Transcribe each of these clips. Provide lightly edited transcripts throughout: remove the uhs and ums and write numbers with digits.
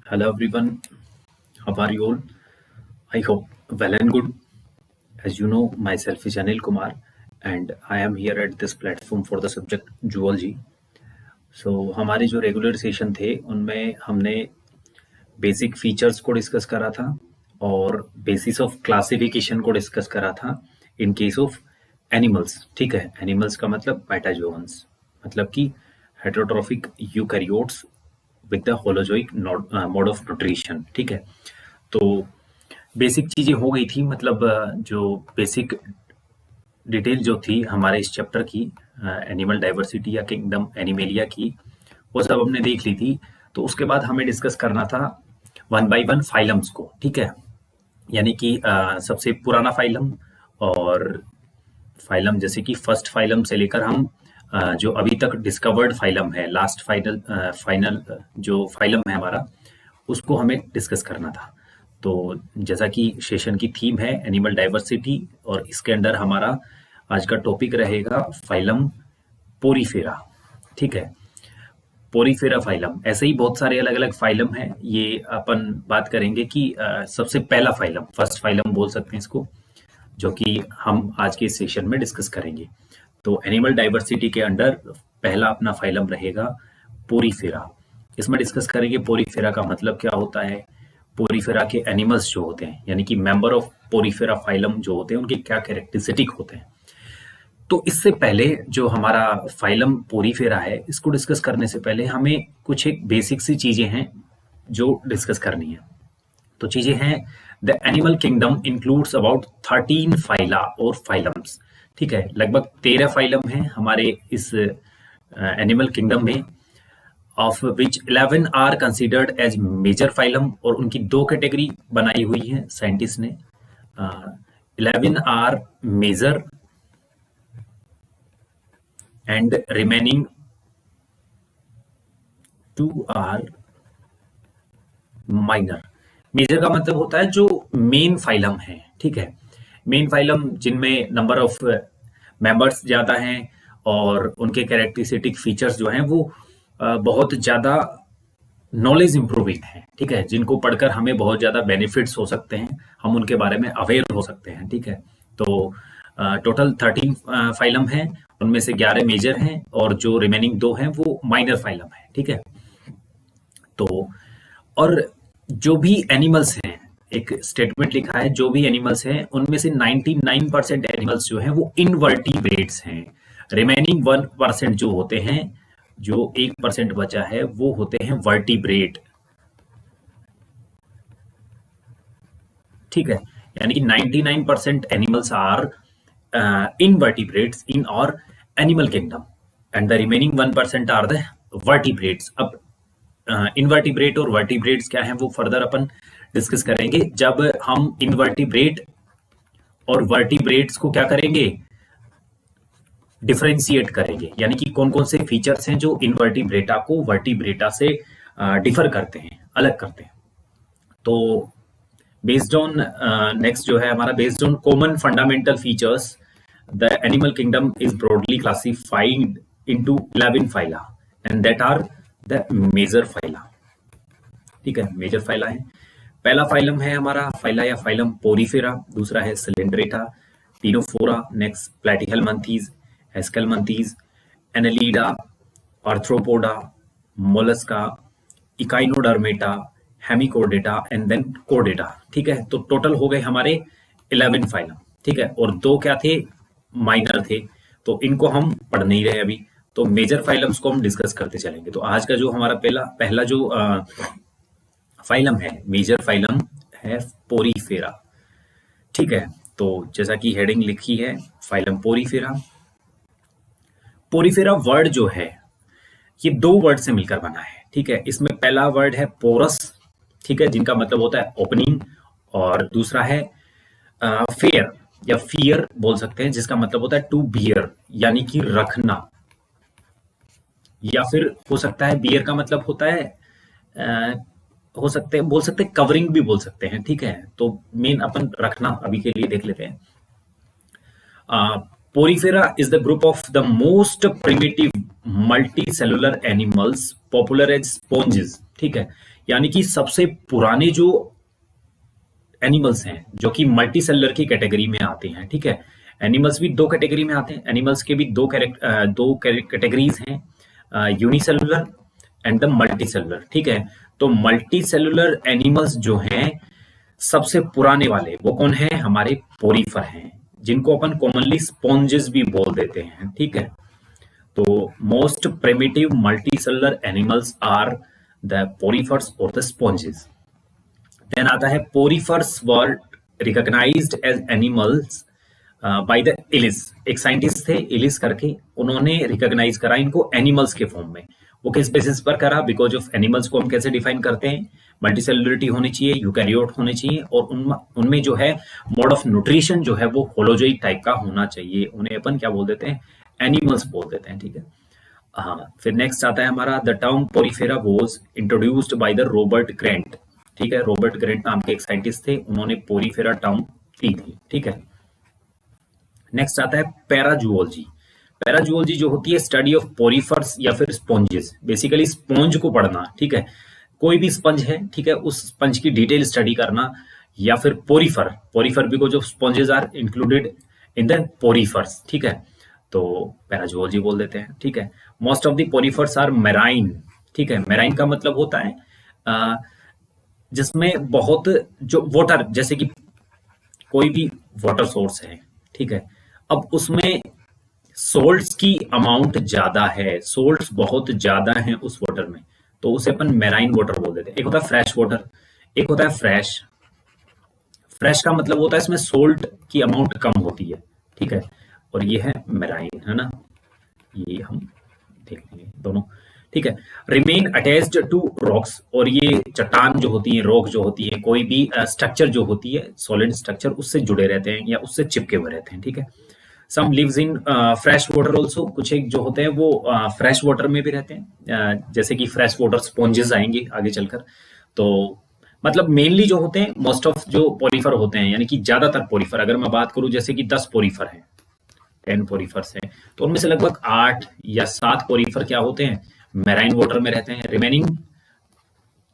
Hello everyone, how are you all? I hope well and good. As you know, myself is Anil Kumar and I am here at this platform for the subject zoology. So हमारे जो regular session थे उनमें हमने basic features को discuss करा था और basis of classification को डिस्कस करा था इन केस ऑफ एनिमल्स। ठीक है, एनिमल्स का मतलब मेटाजोअन्स, मतलब कि heterotrophic eukaryotes with the holozoic mode of nutrition. ठीक है, तो बेसिक चीजें हो गई थी, मतलब जो बेसिक डिटेल जो थी हमारे इस चैप्टर की एनिमल डाइवर्सिटी या किंगडम एनिमेलिया की, वो सब हमने देख ली थी। तो उसके बाद हमें डिस्कस करना था वन बाय वन फाइलम्स को। ठीक है, यानी कि सबसे पुराना फाइलम और फाइलम, जैसे कि फर्स्ट फाइलम से लेकर हम जो अभी तक डिस्कवर्ड फाइलम है, लास्ट फाइनल जो फाइलम है हमारा, उसको हमें डिस्कस करना था। तो जैसा कि सेशन की थीम है एनिमल डाइवर्सिटी, और इसके अंदर हमारा आज का टॉपिक रहेगा फाइलम पोरीफेरा। ठीक है, पोरीफेरा फाइलम, ऐसे ही बहुत सारे अलग अलग फाइलम हैं। ये अपन बात करेंगे कि सबसे पहला फाइलम, फर्स्ट फाइलम बोल सकते हैं इसको, जो कि हम आज के सेशन में डिस्कस करेंगे। तो एनिमल डाइवर्सिटी के अंडर पहला अपना फाइलम रहेगा पोरीफेरा। इसमें डिस्कस करेंगे पोरीफेरा का मतलब क्या होता है, पोरीफेरा के एनिमल्स जो होते हैं, यानी कि मेंबर ऑफ पोरीफेरा फाइलम जो होते हैं, उनके क्या कैरेक्टरिस्टिक होते हैं। तो इससे पहले जो हमारा फाइलम पोरीफेरा है, इसको डिस्कस करने से पहले हमें कुछ एक बेसिक सी चीजें हैं जो डिस्कस करनी है। तो चीजें हैं, the animal kingdom includes about 13 phyla और फाइलम्स। ठीक है, लगभग 13 फाइलम हैं हमारे इस एनिमल किंगडम में, of which 11 are considered as major phylum, और उनकी दो कैटेगरी बनाई हुई है साइंटिस्ट ने। 11 are major and remaining 2 are minor. Major का मतलब होता है जो मेन फाइलम है। ठीक है, मेन फाइलम जिनमें नंबर ऑफ मेंबर्स ज्यादा हैं और उनके कैरेक्टरिस्टिक फीचर्स जो हैं वो बहुत ज्यादा नॉलेज इंप्रूविंग है। ठीक है, जिनको पढ़कर हमें बहुत ज्यादा बेनिफिट्स हो सकते हैं, हम उनके बारे में अवेयर हो सकते हैं। ठीक है, तो टोटल 13 फाइलम हैं, उनमें से 11 मेजर हैं और जो रिमेनिंग 2 हैं वो माइनर फाइलम है। ठीक है, तो और जो भी एनिमल्स हैं, एक स्टेटमेंट लिखा है, जो भी एनिमल्स हैं उनमें से 99% एनिमल्स जो हैं वो इनवर्टिब्रेट्स हैं। रिमेनिंग 1% जो होते हैं, जो 1% बचा है, वो होते हैं वर्टिब्रेट। ठीक है, यानी कि 99% animals are invertebrates in our animal kingdom and the remaining 1% are the vertebrates. अब इनवर्टिब्रेट और वर्टिब्रेट्स क्या हैं वो फर्दर अपन डिस्कस करेंगे जब हम इनवर्टिब्रेट और वर्टिब्रेट्स को क्या करेंगे, डिफरेंशिएट करेंगे, यानी कि कौन कौन से फीचर्स हैं जो इनवर्टिब्रेटा को वर्टिब्रेटा से डिफर करते हैं, अलग करते हैं। तो बेस्ड ऑन नेक्स्ट जो है हमारा, based on common fundamental features, the animal kingdom is broadly classified into 11 phyla and that are the major phyla. ठीक है, मेजर फाइला है। पहला फाइलम है हमारा फाइला या फाइलम पोरीफेरा, दूसरा है Coelenterata, Ctenophora, next Platyhelminthes, Aschelminthes, Annelida, Arthropoda, Mollusca, Echinodermata, Hemichordata and then कोडेटा। ठीक है, तो टोटल हो गए हमारे 11 फाइलम। ठीक है, और 2 क्या थे, माइनर थे, तो इनको हम पढ़ नहीं रहे अभी, तो मेजर फाइलम्स को हम डिस्कस करते चलेंगे। तो आज का जो हमारा पहला जो फाइलम है, मेजर फाइलम है पोरीफेरा। ठीक है, तो जैसा कि हेडिंग लिखी है फाइलम पोरीफेरा। पोरीफेरा वर्ड जो है ये 2 वर्ड से मिलकर बना है। ठीक है, इसमें पहला वर्ड है पोरस, ठीक है, जिनका मतलब होता है ओपनिंग, और दूसरा है फेयर या फियर बोल सकते हैं, जिसका मतलब होता है टू बियर, यानी कि रखना, या फिर हो सकता है बियर का मतलब होता है बोल सकते हैं कवरिंग भी बोल सकते हैं। ठीक है, तो मेन अपन रखना अभी के लिए देख लेते हैं। Porifera is the group of the most primitive multicellular animals popular as sponges. ठीक है, यानी कि सबसे पुराने जो एनिमल्स हैं जो कि मल्टी सेलुलर की कैटेगरी में आते हैं। ठीक है, एनिमल्स भी दो कैटेगरी में आते हैं, एनिमल्स के भी दो कैटेगरीज हैं, unicellular and the multi cellular. ठीक है, तो मल्टी सेलुलर एनिमल्स जो हैं सबसे पुराने वाले वो कौन है, हमारे पोरीफर हैं, जिनको अपन कॉमनली स्पॉन्जेस भी बोल देते हैं। ठीक है, तो most primitive multi cellular animals are the porifers और द स्पॉन्जेस। देन आता है porifers were recognised as animals by the Ellis. एक साइंटिस्ट थे इलिस करके, उन्होंने रिकॉग्नाइज करा इनको एनिमल्स के फॉर्म में। वो किस बेसिस पर करा, बिकॉज ऑफ एनिमल्स को हम कैसे डिफाइन करते हैं, मल्टीसेलुलरिटी होनी चाहिए, यूकैरियोट होने चाहिए, और उनमें जो है मोड ऑफ न्यूट्रिशन जो है वो होलोजोइक टाइप का होना चाहिए। उन्हें अपन क्या बोल देते हैं, एनिमल्स बोल देते हैं। ठीक है, हाँ, फिर नेक्स्ट आता है हमारा the term Porifera was introduced by the Robert grant. ठीक है, रॉबर्ट ग्रेंट नाम के एक साइंटिस्ट थे, उन्होंने पोरीफेरा टर्म दी थी। ठीक है, नेक्स्ट आता है पैराजूओलॉजी। पैराजूओलॉजी जो होती है स्टडी ऑफ पोरीफर्स या फिर स्पॉन्जेस, बेसिकली स्पॉन्ज को पढ़ना। ठीक है, कोई भी स्पंज है, ठीक है, उस स्पंज की डिटेल स्टडी करना, या फिर porifer because of sponges are included in the porifers. ठीक है, तो पैराजूओलॉजी बोल देते हैं। ठीक है, most of the porifers are marine. ठीक है, मेराइन का मतलब होता है जिसमें बहुत जो वाटर, जैसे कि कोई भी वाटर सोर्स है, ठीक है, अब उसमें सोल्ट्स की अमाउंट ज्यादा है, सोल्ट्स बहुत ज्यादा हैं उस वाटर में, तो उसे अपन मेराइन वाटर बोल देते हैं। एक होता है फ्रेश वाटर, एक होता है फ्रेश। फ्रेश का मतलब होता है इसमें सोल्ट की अमाउंट कम होती है। ठीक है, और ये है मेराइन, है ना, ये हम देख लेंगे दोनों। ठीक है, रिमेन अटैच्ड टू रॉक्स, और ये चट्टान जो होती है, रॉक जो होती है, कोई भी स्ट्रक्चर जो होती है, सॉलिड स्ट्रक्चर, उससे जुड़े रहते हैं या उससे चिपके हुए रहते हैं। ठीक है, some lives in fresh water also, कुछ एक जो होते हैं वो फ्रेश वाटर में भी रहते हैं, जैसे कि फ्रेश वाटर स्पॉन्जेस आएंगे आगे चलकर। तो मतलब मेनली जो होते हैं, मोस्ट ऑफ जो पोरीफर होते हैं, यानी कि ज्यादातर पोरीफर, अगर मैं बात करूं जैसे कि 10 पोरीफर हैं, 10 पोरीफर्स हैं, तो उनमें से लगभग 8 या 7 पोरीफर क्या होते हैं, मैराइन वाटर में रहते हैं। रिमेनिंग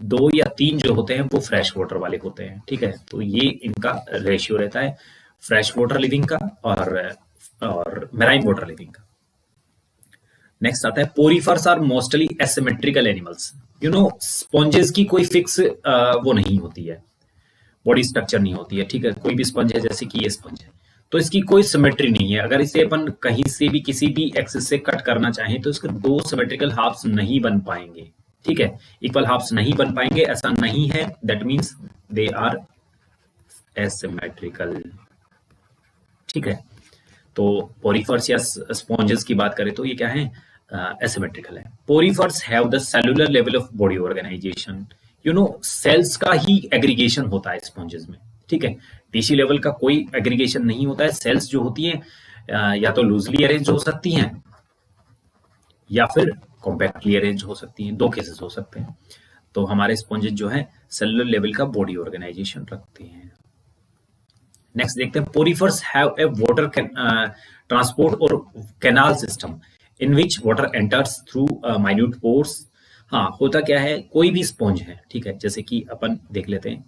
2 या 3 जो होते हैं वो फ्रेश वाटर वाले होते हैं। ठीक है, तो ये इनका रेशियो रहता है फ्रेश वाटर लिविंग का और मैराइन वाटर लिविंग का। नेक्स्ट आता है porifers are mostly asymmetrical animals. You know, sponges की कोई फिक्स वो नहीं होती है, बॉडी स्ट्रक्चर नहीं होती है। ठीक है, कोई भी स्पंज है, जैसे कि ये स्पंज है, तो इसकी कोई सिमेट्री नहीं है। अगर इसे अपन कहीं से भी किसी भी एक्सिस से कट करना चाहें तो इसके 2 सिमेट्रिकल हाफ्स नहीं बन पाएंगे। ठीक है, इक्वल हाफ्स नहीं बन पाएंगे, ऐसा नहीं है, that means they are asymmetrical. ठीक है, तो पोरीफर्स या स्पॉन्जेस की बात करें तो ये क्या है, एसिमेट्रिकल है। Porifers have the cellular level of body organisation. You know, cells का ही एग्रीगेशन होता है स्पॉन्जेस में। ठीक है, टिश्यू लेवल का कोई एग्रीगेशन नहीं होता है। सेल्स जो होती हैं या तो लूजली अरेंज हो सकती हैं या फिर कॉम्पैक्टली अरेंज हो सकती हैं, 2 केसेस हो सकते हैं। तो हमारे स्पॉन्जेस जो है सेलुलर लेवल का बॉडी ऑर्गेनाइजेशन रखते हैं। नेक्स्ट देखते हैं, पोरीफर्स हैव ए वाटर ट्रांसपोर्ट और canal system in which water enters through minute pores. हाँ, होता क्या है, कोई भी स्पॉन्ज है, ठीक है, जैसे कि अपन देख लेते हैं,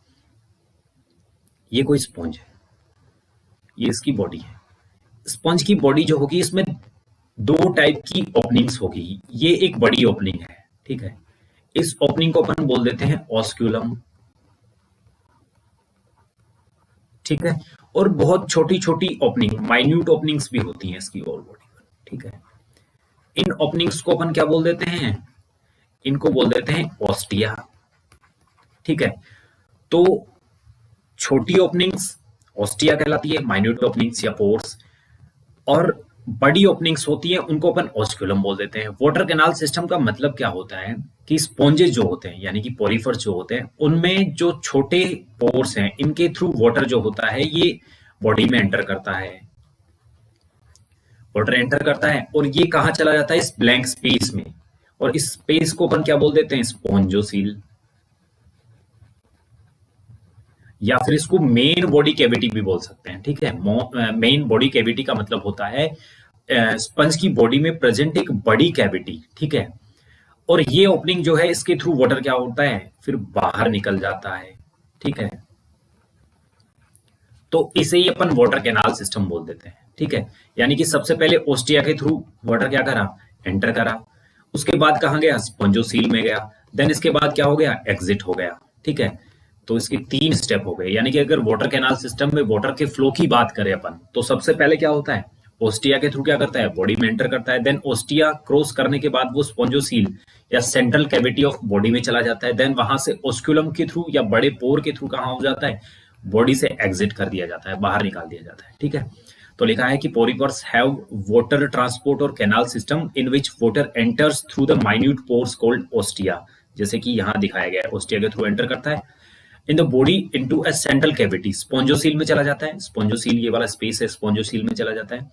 ये कोई स्पॉन्ज है, ये इसकी बॉडी है। स्पंज की बॉडी जो होगी इसमें 2 टाइप की ओपनिंग्स होगी। ये एक बड़ी ओपनिंग है, ठीक है, इस ओपनिंग को अपन बोल देते हैं ऑस्क्यूलम। ठीक है, और बहुत छोटी छोटी ओपनिंग, माइन्यूट ओपनिंग्स भी होती हैं इसकी और बॉडी पर। ठीक है, इन ओपनिंग्स को अपन क्या बोल देते हैं, इनको बोल देते हैं ऑस्टिया। ठीक है, तो छोटी ओपनिंग्स ऑस्टिया कहलाती है, माइन्यूट ओपनिंग्स या पोर्स, और बड़ी ओपनिंग्स होती है उनको अपन ऑस्क्यूलम बोल देते हैं। वाटर कैनाल सिस्टम का मतलब क्या होता है कि स्पॉन्जेस जो होते हैं, यानी कि पोरीफर्स जो होते हैं, उनमें जो छोटे पोर्स हैं, इनके थ्रू वाटर जो होता है ये बॉडी में एंटर करता है, वाटर एंटर करता है, और ये कहाँ चला जाता है, इस ब्लैंक स्पेस में, और इस स्पेस को अपन क्या बोल देते हैं, स्पॉन्जोसील, या फिर इसको मेन बॉडी कैविटी भी बोल सकते हैं। ठीक है, मेन बॉडी कैविटी का मतलब होता है स्पंज की बॉडी में प्रेजेंट एक बड़ी कैविटी। ठीक है, और ये ओपनिंग जो है इसके थ्रू वाटर क्या होता है फिर बाहर निकल जाता है। ठीक है, तो इसे ही अपन वाटर कैनाल सिस्टम बोल देते हैं। ठीक है, यानी कि सबसे पहले ओस्टिया के थ्रू वाटर क्या करा, एंटर करा, उसके बाद कहाँ गया, स्पॉन्जोसील में गया, देन इसके बाद क्या हो गया, एग्जिट हो गया। ठीक है, तो इसके 3 स्टेप हो गए। यानी कि अगर वाटर कैनाल सिस्टम में वाटर के फ्लो की बात करें अपन, तो सबसे पहले क्या होता है, ओस्टिया के थ्रू क्या करता है, बॉडी में एंटर करता है, देन ओस्टिया क्रॉस करने के बाद वो स्पॉन्जोसील या सेंट्रल कैविटी ऑफ बॉडी में चला जाता है, देन वहां से ओस्कुलम के थ्रू या बड़े पोर के थ्रू कहाँ हो जाता है, बॉडी से एग्जिट कर दिया जाता है, बाहर निकाल दिया जाता है। ठीक है, तो लिखा है कि पोरिपर्स हैव वाटर ट्रांसपोर्ट और canal system in which water enters through the minute pores called ostia, जैसे कि यहाँ दिखाया गया है, ओस्टिया के थ्रू एंटर करता है in the body into a central cavity, spongocoel में चला जाता है, स्पॉन्जोसील ये वाला स्पेस है, स्पॉन्जोसील में चला जाता है।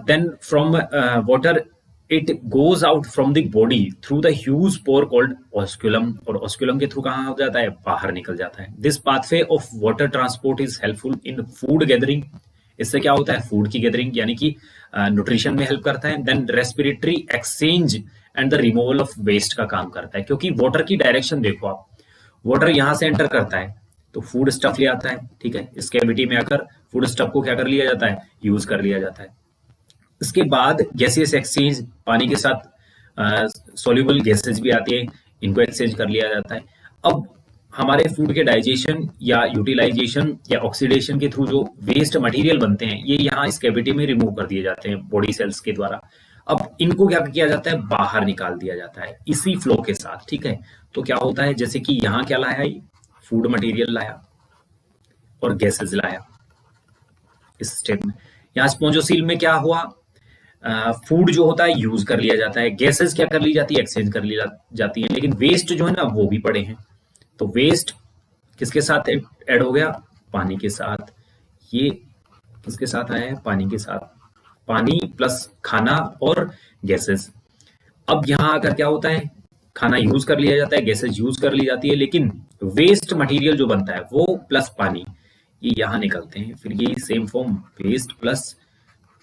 Then from water it goes out from the body through the huge pore called osculum, और ऑस्कुलम के थ्रू कहाँ हो जाता है, बाहर निकल जाता है। This pathway of water transport is helpful in food gathering, इससे क्या होता है, फूड की गैदरिंग यानी कि न्यूट्रिशन में हेल्प करता है। Then respiratory exchange and the removal of waste का काम करता है, क्योंकि वाटर की डायरेक्शन देखो आप, वाटर यहां से एंटर करता है तो फूड स्टफ ले आता है। ठीक है, इस कैविटी में आकर फूड स्टफ को क्या कर लिया जाता है, यूज कर लिया जाता है। इसके बाद गैसियस एक्सचेंज, पानी के साथ सॉल्युबल गैसेज भी आती है, इनको एक्सचेंज कर लिया जाता है। अब हमारे फूड के डाइजेशन या यूटिलाइजेशन या ऑक्सीडेशन के थ्रू जो वेस्ट मटेरियल बनते हैं ये यहाँ इस कैविटी में रिमूव कर दिए जाते हैं बॉडी सेल्स के द्वारा। अब इनको क्या किया जाता है, बाहर निकाल दिया जाता है इसी फ्लो के साथ। ठीक है, तो क्या होता है, जैसे कि यहाँ क्या लाया, फूड मटेरियल लाया और गैसेज लाया इस स्टेप में। यहाँ स्पॉन्जोसील में क्या हुआ, फूड जो होता है यूज कर लिया जाता है, गैसेज क्या कर ली जाती है, एक्सचेंज कर ली जाती है, लेकिन वेस्ट जो है ना वो भी पड़े हैं। तो वेस्ट किसके साथ ऐड हो गया, पानी के साथ। ये किसके साथ आया है, पानी के साथ, पानी प्लस खाना और गैसेस। अब यहाँ आकर क्या होता है, खाना यूज कर लिया जाता है, गैसेस यूज कर ली जाती है, लेकिन वेस्ट मटेरियल जो बनता है वो प्लस पानी ये यहाँ निकलते हैं। फिर ये same form waste plus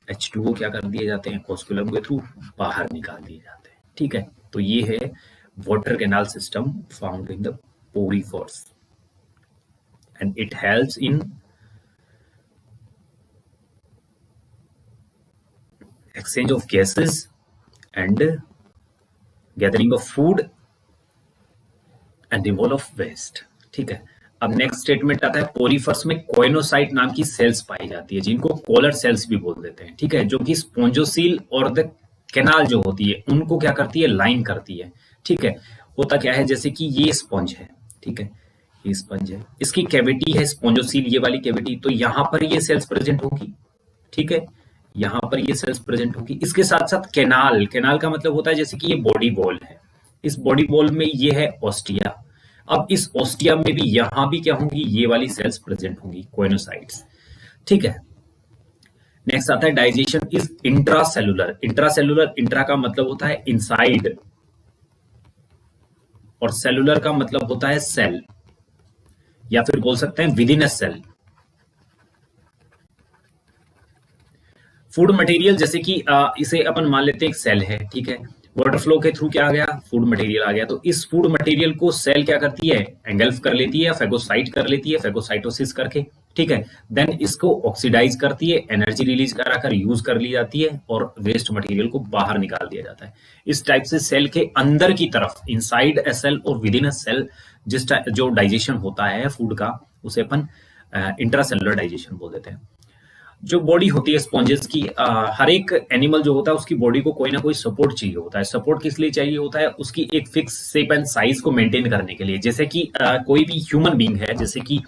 H2O क्या कर दिए जाते हैं, ऑस्कुलम के थ्रू बाहर निकाल दिए जाते हैं। ठीक है, तो ये है water canal system found in the porifers and it helps in exchange of gases and gathering of food and removal of waste। ठीक है, अब नेक्स्ट स्टेटमेंट आता है, पोरिफर्स में कोइनोसाइट नाम की सेल्स पाई जाती है जिनको कोलर सेल्स भी बोल देते हैं। ठीक है, जो कि स्पॉन्जोसील और द कैनाल जो होती है उनको क्या करती है, लाइन करती है। ठीक है, होता क्या है, जैसे कि ये स्पंज है, ठीक है, ये स्पंज है, इसकी कैविटी है स्पॉन्जोसील ये वाली कैविटी, तो यहां पर ये सेल्स प्रेजेंट होगी। ठीक है, यहां पर ये सेल्स प्रेजेंट होगी। इसके साथ साथ कैनाल, कैनाल का मतलब होता है जैसे कि ये बॉडी वॉल है, इस बॉडी वॉल में ये है ओस्टिया। अब इस ओस्टिया में भी यहां भी क्या होंगी, ये वाली सेल्स प्रेजेंट होंगी, कोइनोसाइट्स। ठीक है, नेक्स्ट आता है digestion is intracellular. Intracellular, intra का मतलब होता है इनसाइड और सेलुलर का मतलब होता है सेल, या फिर बोल सकते हैं within a cell. Food material जैसे कि इसे अपन मान लेते हैं एक सेल है, ठीक है, वाटर फ्लो के थ्रू क्या आ गया, फूड मटेरियल आ गया, तो इस फूड मटेरियल को सेल क्या करती है, एंगल्फ कर लेती है, फेगोसाइट कर लेती है, फेगोसाइटोसिस करके। ठीक है, देन इसको ऑक्सीडाइज करती है, एनर्जी रिलीज कराकर यूज कर ली जाती है और वेस्ट मटेरियल को बाहर निकाल दिया जाता है। इस टाइप से सेल के अंदर की तरफ, इनसाइड ए सेल और विद इन अ सेल जो डाइजेशन होता है फूड का, उसे अपन इंट्रासेलुलर डाइजेशन बोल देते हैं। जो बॉडी होती है स्पॉन्जेस की, हर एक एनिमल जो होता है उसकी बॉडी को कोई ना कोई सपोर्ट चाहिए होता है। सपोर्ट किस लिए चाहिए होता है, उसकी एक फिक्स शेप एंड साइज को मेंटेन करने के लिए। जैसे कि कोई भी ह्यूमन बीइंग है, जैसे कि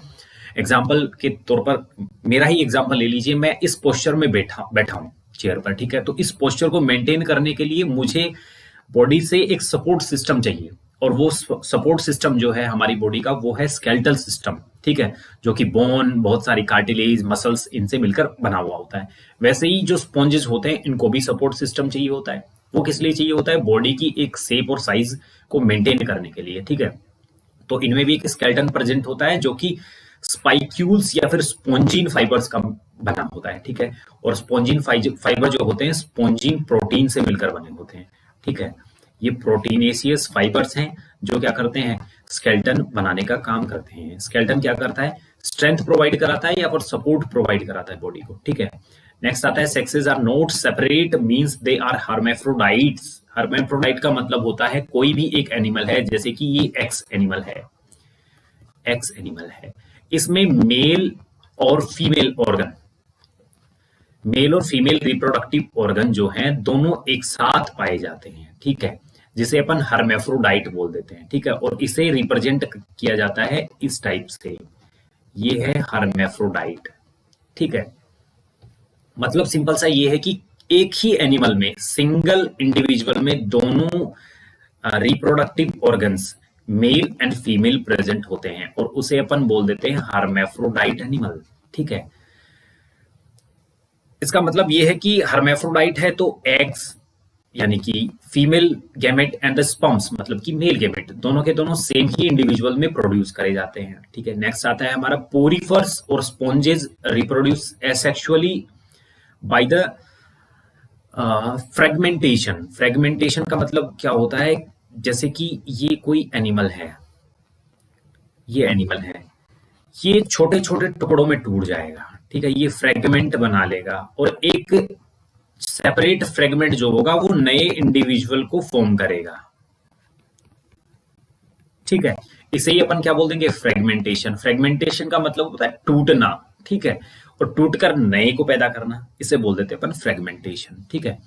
एग्जाम्पल के तौर पर मेरा ही एग्जाम्पल ले लीजिए, मैं इस पोस्चर में बैठा हूं चेयर पर, ठीक है, तो इस पोस्चर को मेंटेन करने के लिए मुझे बॉडी से एक सपोर्ट सिस्टम चाहिए, और वो सपोर्ट सिस्टम जो है हमारी बॉडी का वो है स्केलेटल सिस्टम। ठीक है, जो कि बोन, बहुत सारी कार्टिलेज, मसल्स, इनसे मिलकर बना हुआ होता है। वैसे ही जो स्पॉन्जेस होते हैं इनको भी सपोर्ट सिस्टम चाहिए होता है। वो किस लिए चाहिए होता है, बॉडी की एक शेप और साइज को मेंटेन करने के लिए। ठीक है, तो इनमें भी एक स्केलेटन प्रेजेंट होता है जो कि स्पाइक्यूल्स या फिर स्पॉन्जिन फाइबर्स का बना होता है। ठीक है, और स्पॉन्जिन फाइबर जो होते हैं स्पॉन्जिन प्रोटीन से मिलकर बने होते हैं। ठीक है, ये प्रोटीनेशियस फाइबर्स हैं जो क्या करते हैं, स्केलेटन बनाने का काम करते हैं। स्केलेटन क्या करता है, स्ट्रेंथ प्रोवाइड कराता है या फिर सपोर्ट प्रोवाइड कराता है बॉडी को, ठीक है। नेक्स्ट आता है sexes are not separate means they are hermaphrodites. Hermaphrodite का मतलब होता है कोई भी एक एनिमल है, जैसे कि ये एक्स एनिमल है, एक्स एनिमल है, इसमें मेल और फीमेल ऑर्गन, मेल और फीमेल रिप्रोडक्टिव ऑर्गन जो हैं दोनों एक साथ पाए जाते हैं, ठीक है, जिसे अपन हर्मेफ्रोडाइट बोल देते हैं, ठीक है। और इसे रिप्रेजेंट किया जाता है इस टाइप से, ये है हर्मेफ्रोडाइट, ठीक है। मतलब सिंपल सा ये है कि एक ही एनिमल में, सिंगल इंडिविजुअल में दोनों reproductive organs male and female present होते हैं और उसे अपन बोल देते हैं हर्मेफ्रोडाइट एनिमल, ठीक है। इसका मतलब ये है कि हर्मेफ्रोडाइट है तो एग्स यानी कि female gamete and the sperms मतलब कि मेल गैमेट दोनों के दोनों सेम ही इंडिविजुअल में प्रोड्यूस करे जाते हैं, ठीक है। नेक्स्ट आता है हमारा पोरिफर्स और sponges reproduce asexually by the fragmentation. Fragmentation का मतलब क्या होता है, जैसे कि ये कोई एनिमल है, ये एनिमल है, ये छोटे छोटे टुकड़ों में टूट जाएगा, ठीक है, ये फ्रेगमेंट बना लेगा और एक सेपरेट फ्रेगमेंट जो होगा वो नए इंडिविजुअल को फॉर्म करेगा, ठीक है। इसे ही अपन क्या बोल देंगे, फ्रेगमेंटेशन। फ्रेगमेंटेशन का मतलब होता है टूटना, ठीक है, और टूटकर नए को पैदा करना, इसे बोल देते हैं अपन फ्रेगमेंटेशन, ठीक है।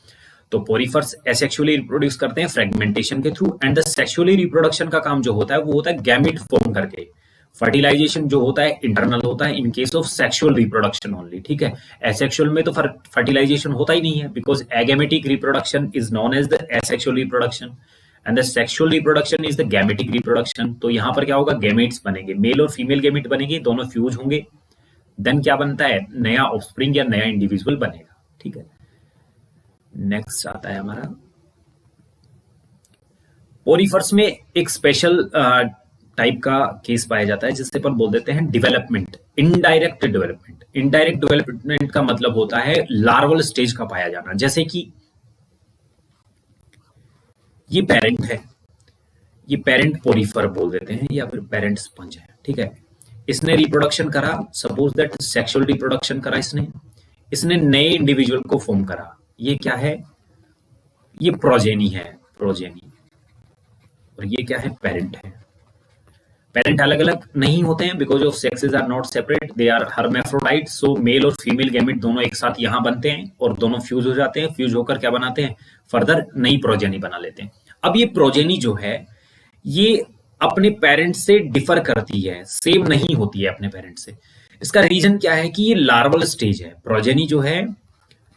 तो पोरिफर्स एसेक्सुअली रिप्रोड्यूस करते हैं फ्रेगमेंटेशन के through and the sexually reproduction का काम जो होता है वो होता है गैमेट फॉर्म करके। फर्टिलाइजेशन जो होता है इंटरनल होता है in case of sexual reproduction only, ठीक है। एसेक्सुअल में तो फर्टिलाइजेशन होता ही नहीं है because agametic reproduction is known as the asexual reproduction and the sexual reproduction is the gametic reproduction. तो यहाँ पर क्या होगा, गैमेट्स बनेंगे, मेल और फीमेल गैमेट बनेंगे, दोनों फ्यूज होंगे, देन क्या बनता है, नया ऑफस्प्रिंग या नया इंडिविजुअल बनेगा, ठीक है। नेक्स्ट आता है हमारा पोरिफर्स में एक स्पेशल टाइप का केस पाया जाता है जिससे अपन बोल देते हैं development, indirect development. Indirect development का मतलब होता है लार्वल स्टेज का पाया जाना, जैसे कि ये पेरेंट है, ये पेरेंट पोरिफर बोल देते हैं या फिर पेरेंट स्पंज है, ठीक है। इसने रिप्रोडक्शन करा, सपोज दैट सेक्सुअल रिप्रोडक्शन करा इसने, इसने नए इंडिविजुअल को फॉर्म करा, ये क्या है, ये प्रोजेनी है, प्रोजेनी। और ये क्या है, पेरेंट है। पेरेंट अलग अलग नहीं होते हैं because of sexes are not separate, they are hermaphrodite, so male और फीमेल गैमेट दोनों एक साथ यहां बनते हैं और दोनों फ्यूज हो जाते हैं, फ्यूज होकर क्या बनाते हैं, फर्दर नई प्रोजेनी बना लेते हैं। अब ये प्रोजेनी जो है ये अपने पेरेंट से डिफर करती है, सेम नहीं होती है अपने पेरेंट से। इसका रीजन क्या है कि ये लार्वल स्टेज है, प्रोजेनी जो है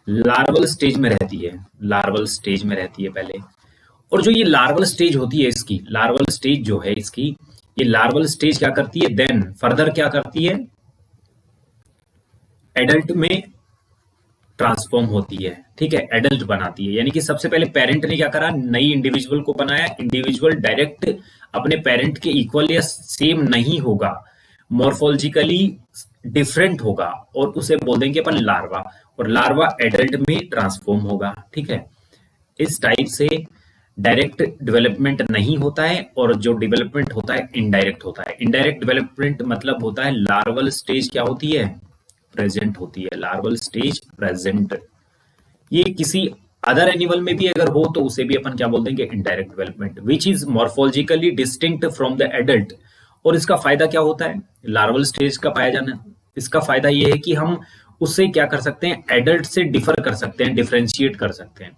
लार्वल स्टेज में रहती है, लार्वल स्टेज में रहती है पहले। और जो ये लार्वल स्टेज होती है इसकी, लार्वल स्टेज जो है इसकी, ये लार्वल स्टेज क्या करती है, देन फर्दर क्या करती है, एडल्ट में ट्रांसफॉर्म होती है, ठीक है, एडल्ट बनाती है। यानी कि सबसे पहले पेरेंट ने क्या करा, नई इंडिविजुअल को बनाया, इंडिविजुअल डायरेक्ट अपने पेरेंट के इक्वल या सेम नहीं होगा, मॉर्फोलॉजिकली डिफरेंट होगा और उसे बोल देंगे अपन लार्वा, और लार्वा एडल्ट में ट्रांसफॉर्म होगा, ठीक है। इस टाइप से डायरेक्ट डेवलपमेंट नहीं होता है और जो डेवलपमेंट होता है इनडायरेक्ट होता है। इनडायरेक्ट डेवलपमेंट मतलब होता है लार्वल स्टेज क्या होती है, प्रेजेंट होती है, लार्वल स्टेज प्रेजेंट। ये किसी अदर एनिमल में भी अगर हो तो उसे भी अपन क्या बोल देंगे, indirect development, which is morphologically distinct from the adult. और इसका फायदा क्या होता है, लार्वल स्टेज का पाया जाना, इसका फायदा ये है कि हम उससे क्या कर सकते हैं, एडल्ट से डिफर कर सकते हैं, डिफरेंशिएट कर सकते हैं।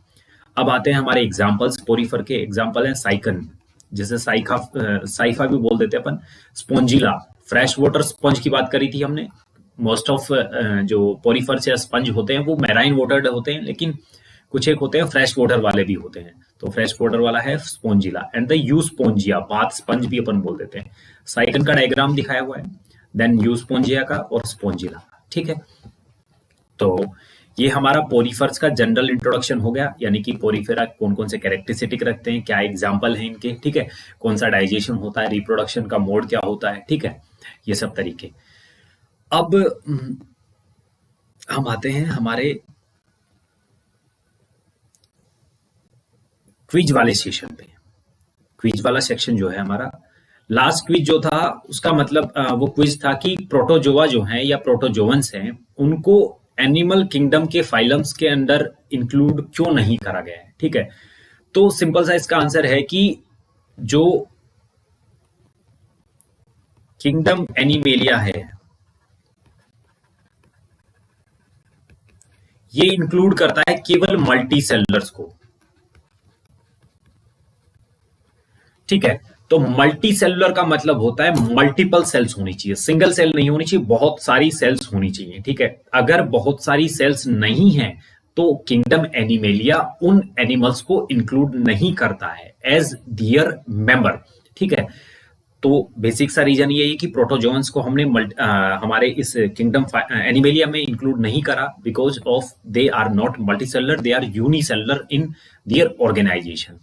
अब आते हैं हमारे एग्जाम्पल्स, पोरिफर के एग्जाम्पल है साइकन, जिसे साइफा भी बोल देते हैं अपन, स्पोंजिला, फ्रेश वाटर स्पंज की बात करी थी हमने। मोस्ट ऑफ जो पोरिफर्स या स्पंज होते हैं वो मैराइन वाटर होते हैं, लेकिन कुछ एक होते हैं फ्रेश वाटर वाले भी होते हैं। तो फ्रेश वाटर वाला है Spongilla and the Euspongia, bath sponge भी अपन बोल देते हैं। साइकन का डायग्राम दिखाया हुआ है, देन यू स्पोंजिया का और स्पोंजिला का, ठीक है। तो ये हमारा पोरिफर्स का जनरल इंट्रोडक्शन हो गया, यानी कि पोरिफेरा कौन कौन से कैरेक्टरिस्टिक रखते हैं, क्या एग्जाम्पल है इनके, ठीक है, कौन सा डाइजेशन होता है, रिप्रोडक्शन का मोड क्या होता है, ठीक है, ये सब तरीके। अब हम आते हैं हमारे क्विज वाले सेशन पे। क्विज वाला सेक्शन जो है हमारा, लास्ट क्विज जो था उसका मतलब वो क्विज था कि प्रोटोजोआ जो हैं या प्रोटोजोवंस हैं, उनको एनिमल किंगडम के फाइलम्स के अंदर इंक्लूड क्यों नहीं करा गया है। ठीक है, तो सिंपल सा इसका आंसर है कि जो किंगडम एनिमेलिया है ये इंक्लूड करता है केवल मल्टी सेलुलर्स को। ठीक है, तो मल्टी सेलुलर का मतलब होता है मल्टीपल सेल्स होनी चाहिए, सिंगल सेल नहीं होनी चाहिए, बहुत सारी सेल्स होनी चाहिए। ठीक है, अगर बहुत सारी सेल्स नहीं है तो किंगडम एनिमेलिया उन एनिमल्स को इंक्लूड नहीं करता है एज डियर मेंबर। ठीक है, तो बेसिक सा रीजन ये है कि प्रोटोजोन्स को हमने हमारे इस किंगडम एनिमेलिया में इंक्लूड नहीं करा because of they are not multicellular, they are unicellular in their organisation.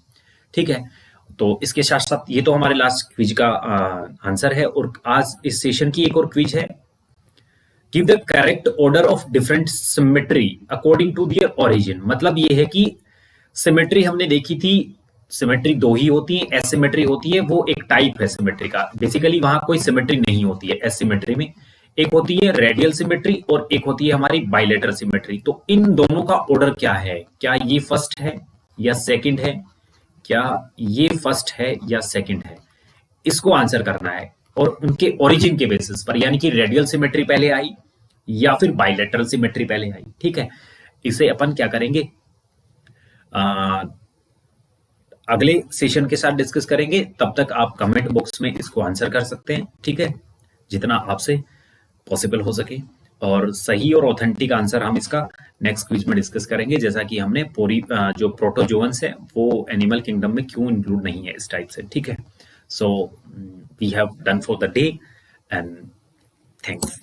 ठीक है, तो इसके साथ साथ ये तो हमारे लास्ट क्विज का आंसर है। और आज इस सेशन की एक और क्विज है, give the correct order of different symmetry according to their origin. मतलब ये है कि सिमेट्री हमने देखी थी, सिमेट्री दो ही होती है, एसिमेट्री होती है, वो एक टाइप है सिमेट्री का। बेसिकली वहां कोई सिमेट्री नहीं होती है एसिमेट्री में, एक होती है रेडियल सिमेट्री और एक होती है हमारी बाइलेटरल सिमेट्री। तो इन दोनों का ऑर्डर क्या है, क्या ये फर्स्ट है या सेकंड है, क्या ये फर्स्ट है या सेकंड है, इसको आंसर करना है। और उनके ओरिजिन के बेसिस पर, यानी कि रेडियल सिमेट्री पहले आई या फिर बाइलेटरल सिमेट्री पहले आई। ठीक है, इसे अपन क्या करेंगे, अगले सेशन के साथ डिस्कस करेंगे। तब तक आप कमेंट बॉक्स में इसको आंसर कर सकते हैं। ठीक है, जितना आपसे पॉसिबल हो सके, और सही और ऑथेंटिक आंसर हम इसका नेक्स्ट क्विज में डिस्कस करेंगे, जैसा कि हमने पूरी जो प्रोटोजोवंस है वो एनिमल किंगडम में क्यों इंक्लूड नहीं है इस टाइप से। ठीक है, so we have done for the day and thanks.